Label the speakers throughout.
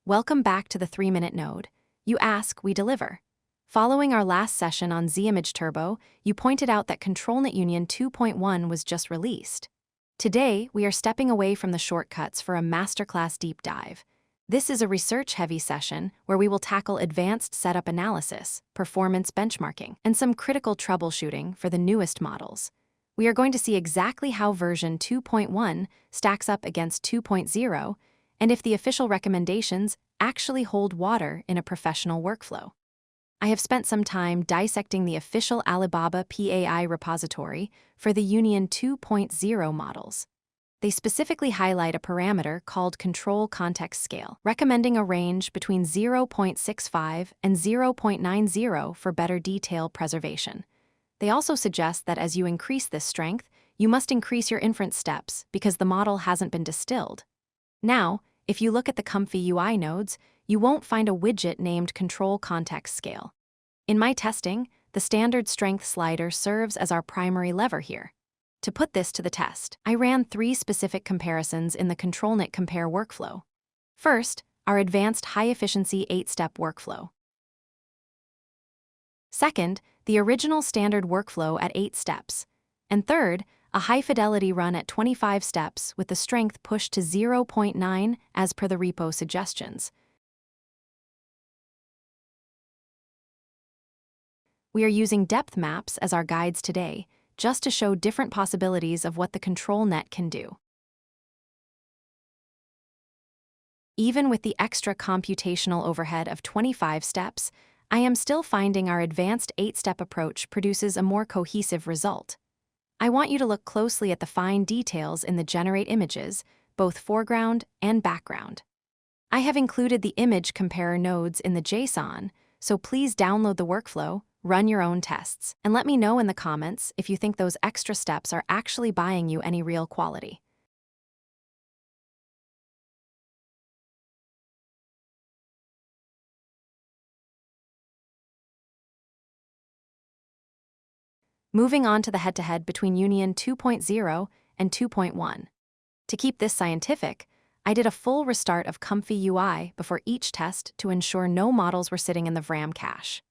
Speaker 1: Welcome back to the 3-Minute Node. You ask, we deliver. Following our last session on Z-Image Turbo, you pointed out that ControlNet Union 2.1 was just released. Today, we are stepping away from the shortcuts for a masterclass deep dive. This is a research-heavy session where we will tackle advanced setup analysis, performance benchmarking, and some critical troubleshooting for the newest models. We are going to see exactly how version 2.1 stacks up against 2.0, and if the official recommendations actually hold water in a professional workflow. I have spent some time dissecting the official Alibaba PAI repository for the Union 2.0 models. They specifically highlight a parameter called Control Context Scale, recommending a range between 0.65 and 0.90 for better detail preservation. They also suggest that as you increase this strength, you must increase your inference steps because the model hasn't been distilled. Now, if you look at the ComfyUI nodes, you won't find a widget named Control Context Scale. In my testing, the standard strength slider serves as our primary lever here. To put this to the test, I ran 3 specific comparisons in the ControlNet Compare workflow. First, our advanced high-efficiency 8-step workflow. Second, the original standard workflow at 8 steps. And third, a high-fidelity run at 25 steps with the strength pushed to 0.9 as per the repo suggestions. We are using depth maps as our guides today, just to show different possibilities of what the ControlNet can do. Even with the extra computational overhead of 25 steps, I am still finding our advanced 8-step approach produces a more cohesive result. I want you to look closely at the fine details in the generate images, both foreground and background. I have included the image comparer nodes in the JSON, so please download the workflow, run your own tests, and let me know in the comments if you think those extra steps are actually buying you any real quality. Moving on to the head-to-head between Union 2.0 and 2.1. To keep this scientific, I did a full restart of ComfyUI before each test to ensure no models were sitting in the VRAM cache.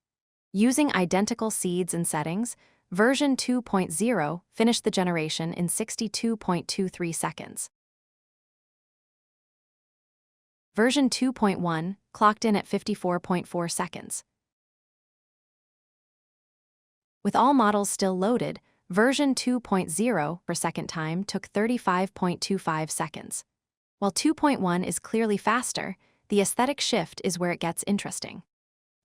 Speaker 1: Using identical seeds and settings, version 2.0 finished the generation in 62.23 seconds. Version 2.1 clocked in at 54.4 seconds. With all models still loaded, version 2.0 for second time took 35.25 seconds. While 2.1 is clearly faster, the aesthetic shift is where it gets interesting.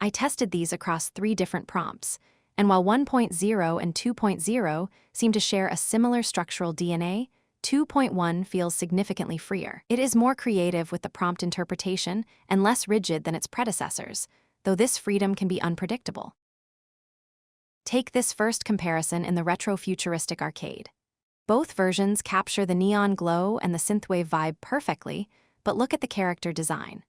Speaker 1: I tested these across 3 different prompts, and while 1.0 and 2.0 seem to share a similar structural DNA, 2.1 feels significantly freer. It is more creative with the prompt interpretation and less rigid than its predecessors, though this freedom can be unpredictable. Take this first comparison in the retro-futuristic arcade. Both versions capture the neon glow and the synthwave vibe perfectly, but look at the character design.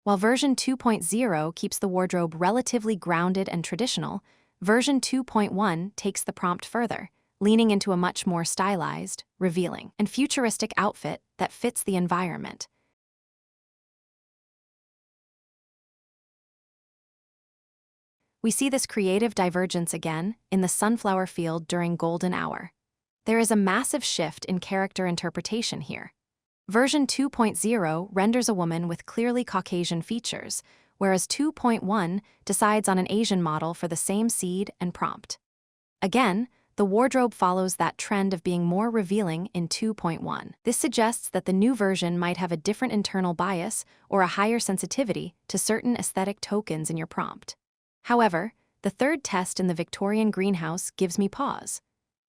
Speaker 1: While version 2.0 keeps the wardrobe relatively grounded and traditional, version 2.1 takes the prompt further, leaning into a much more stylized, revealing, and futuristic outfit that fits the environment. We see this creative divergence again in the sunflower field during golden hour. There is a massive shift in character interpretation here. Version 2.0 renders a woman with clearly Caucasian features, whereas 2.1 decides on an Asian model for the same seed and prompt. Again, the wardrobe follows that trend of being more revealing in 2.1. This suggests that the new version might have a different internal bias or a higher sensitivity to certain aesthetic tokens in your prompt. However, the third test in the Victorian greenhouse gives me pause.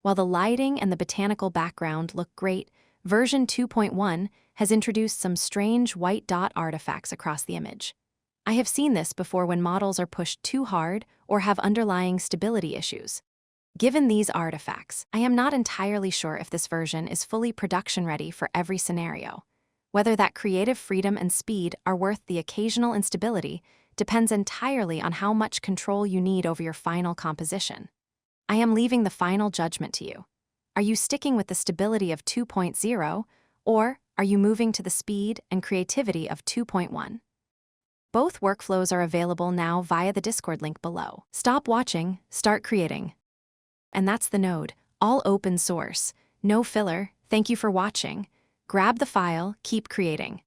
Speaker 1: While the lighting and the botanical background look great, version 2.1 has introduced some strange white dot artifacts across the image. I have seen this before when models are pushed too hard or have underlying stability issues. Given these artifacts, I am not entirely sure if this version is fully production-ready for every scenario. Whether that creative freedom and speed are worth the occasional instability depends entirely on how much control you need over your final composition. I am leaving the final judgment to you. Are you sticking with the stability of 2.0, or are you moving to the speed and creativity of 2.1? Both workflows are available now via the Discord link below. Stop watching, start creating. And that's the node, all open source. No filler, thank you for watching. Grab the file, keep creating.